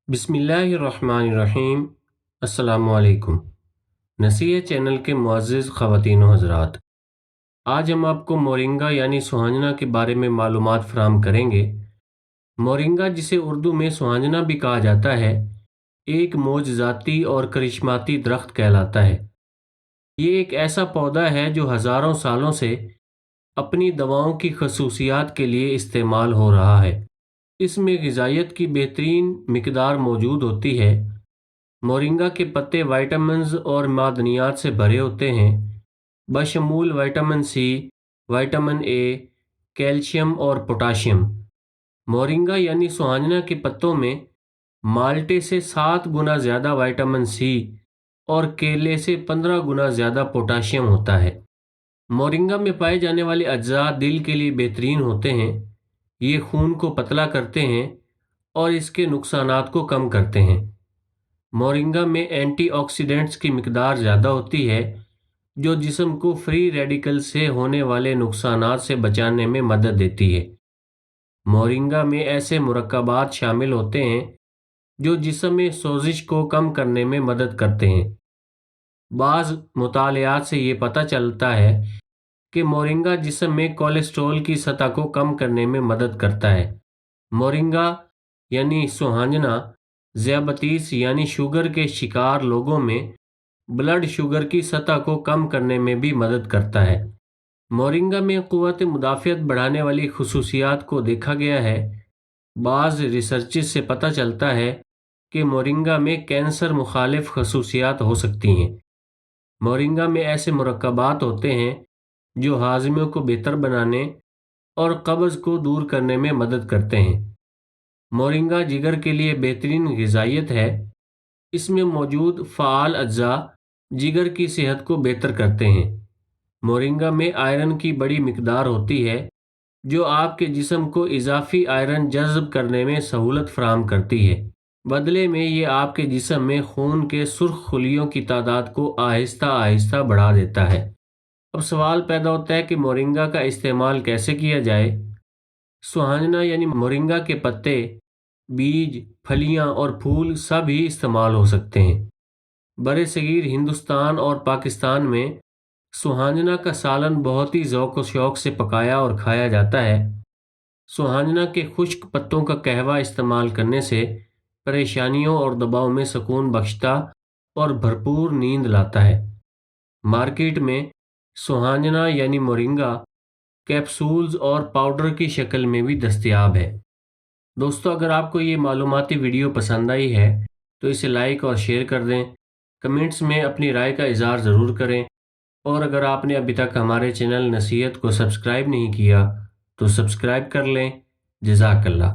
بسم اللہ الرحمن الرحیم۔ السلام علیکم۔ نصیحت چینل کے معزز خواتین و حضرات، آج ہم آپ کو مورنگا یعنی سوہنجنا کے بارے میں معلومات فراہم کریں گے۔ مورنگا، جسے اردو میں سوہنجنا بھی کہا جاتا ہے، ایک معجزاتی اور کرشماتی درخت کہلاتا ہے۔ یہ ایک ایسا پودا ہے جو ہزاروں سالوں سے اپنی دواؤں کی خصوصیات کے لیے استعمال ہو رہا ہے۔ اس میں غذائیت کی بہترین مقدار موجود ہوتی ہے۔ مورنگا کے پتے وائٹامنز اور معدنیات سے بھرے ہوتے ہیں، بشمول vitamin C, vitamin A, calcium اور پوٹاشیم۔ مورنگا یعنی سوہنجنا کے پتوں میں مالٹے سے 7 گنا زیادہ وائٹامن سی اور کیلے سے 15 گنا زیادہ پوٹاشیم ہوتا ہے۔ مورنگا میں پائے جانے والے اجزاء دل کے لیے بہترین ہوتے ہیں۔ یہ خون کو پتلا کرتے ہیں اور اس کے نقصانات کو کم کرتے ہیں۔ مورنگا میں اینٹی آکسیڈنٹس کی مقدار زیادہ ہوتی ہے، جو جسم کو فری ریڈیکل سے ہونے والے نقصانات سے بچانے میں مدد دیتی ہے۔ مورنگا میں ایسے مرکبات شامل ہوتے ہیں جو جسم میں سوزش کو کم کرنے میں مدد کرتے ہیں۔ بعض مطالعات سے یہ پتہ چلتا ہے کہ مورنگا جسم میں کولیسٹرول کی سطح کو کم کرنے میں مدد کرتا ہے۔ مورنگا یعنی سوہنجنا ذیابیطس یعنی شوگر کے شکار لوگوں میں بلڈ شوگر کی سطح کو کم کرنے میں بھی مدد کرتا ہے۔ مورنگا میں قوت مدافعت بڑھانے والی خصوصیات کو دیکھا گیا ہے۔ بعض ریسرچز سے پتہ چلتا ہے کہ مورنگا میں کینسر مخالف خصوصیات ہو سکتی ہیں۔ مورنگا میں ایسے مرکبات ہوتے ہیں جو ہاضمے کو بہتر بنانے اور قبض کو دور کرنے میں مدد کرتے ہیں۔ مورنگا جگر کے لیے بہترین غذائیت ہے۔ اس میں موجود فعال اجزاء جگر کی صحت کو بہتر کرتے ہیں۔ مورنگا میں آئرن کی بڑی مقدار ہوتی ہے، جو آپ کے جسم کو اضافی آئرن جذب کرنے میں سہولت فراہم کرتی ہے۔ بدلے میں یہ آپ کے جسم میں خون کے سرخ خلیوں کی تعداد کو آہستہ آہستہ بڑھا دیتا ہے۔ اب سوال پیدا ہوتا ہے کہ مورنگا کا استعمال کیسے کیا جائے؟ سوہنجنا یعنی مورنگا کے پتے، بیج، پھلیاں اور پھول سب ہی استعمال ہو سکتے ہیں۔ برصغیر ہندوستان اور پاکستان میں سوہنجنا کا سالن بہت ہی ذوق و شوق سے پکایا اور کھایا جاتا ہے۔ سوہنجنا کے خشک پتوں کا قہوہ استعمال کرنے سے پریشانیوں اور دباؤ میں سکون بخشتا اور بھرپور نیند لاتا ہے۔ مارکیٹ میں سوہنجنا یعنی مورنگا کیپسولز اور پاؤڈر کی شکل میں بھی دستیاب ہے۔ دوستو، اگر آپ کو یہ معلوماتی ویڈیو پسند آئی ہے تو اسے لائک اور شیئر کر دیں۔ کمنٹس میں اپنی رائے کا اظہار ضرور کریں، اور اگر آپ نے ابھی تک ہمارے چینل نصیحت کو سبسکرائب نہیں کیا تو سبسکرائب کر لیں۔ جزاک اللہ۔